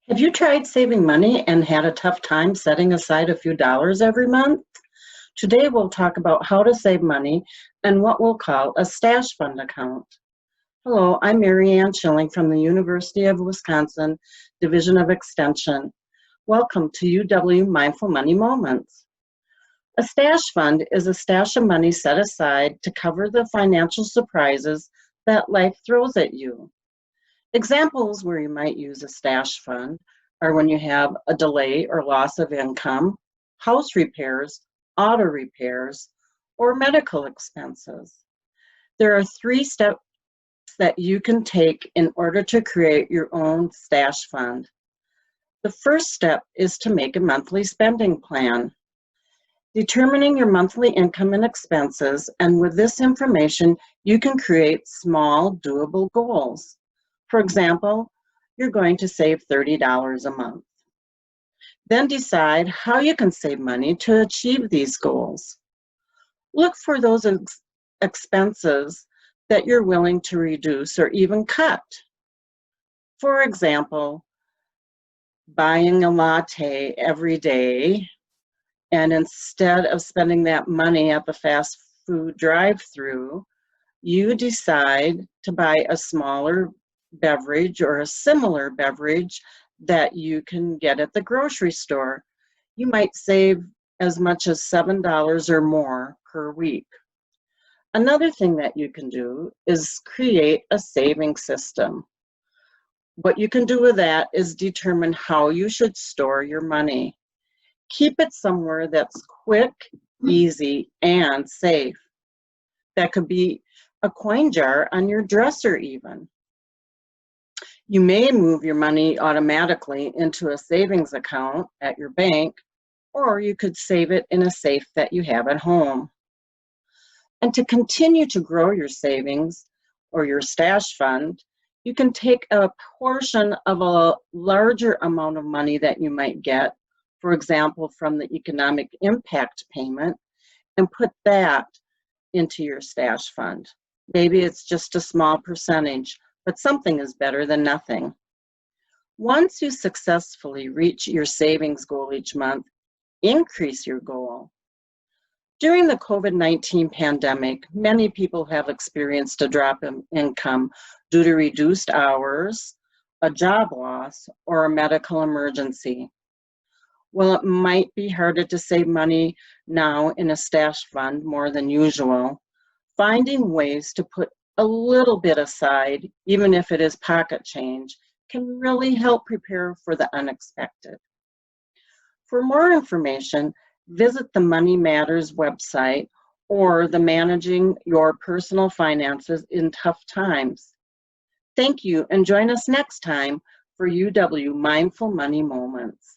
Have you tried saving money and had a tough time setting aside a few dollars every month? Today we'll talk about how to save money and what we'll call a stash fund account. Hello, I'm Mary Ann Schilling from the University of Wisconsin Division of Extension. Welcome to UW Mindful Money Moments. A stash fund is a stash of money set aside to cover the financial surprises that life throws at you. Examples where you might use a stash fund are when you have a delay or loss of income, house repairs, auto repairs, or medical expenses. There are 3 steps that you can take in order to create your own stash fund. The first step is to make a monthly spending plan. Determining your monthly income and expenses, and with this information, you can create small, doable goals. For example, you're going to save $30 a month. Then decide how you can save money to achieve these goals. Look for those expenses that you're willing to reduce or even cut. For example, buying a latte every day, and instead of spending that money at the fast food drive-through, you decide to buy a smaller beverage or a similar beverage that you can get at the grocery store. You might save as much as $7 or more per week. Another thing that you can do is create a saving system. What you can do with that is determine how you should store your money. Keep it somewhere that's quick, easy, and safe. That could be a coin jar on your dresser even. You may move your money automatically into a savings account at your bank, or you could save it in a safe that you have at home. And to continue to grow your savings or your stash fund, you can take a portion of a larger amount of money that you might get, for example, from the economic impact payment, and put that into your stash fund. Maybe it's just a small percentage, but something is better than nothing. Once you successfully reach your savings goal each month, increase your goal. During the COVID-19 pandemic, many people have experienced a drop in income due to reduced hours, a job loss, or a medical emergency. While it might be harder to save money now in a stash fund more than usual, finding ways to put a little bit aside, even if it is pocket change, can really help prepare for the unexpected. For more information, visit the Money Matters website or the Managing Your Personal Finances in Tough Times. Thank you, and join us next time for UW Mindful Money Moments.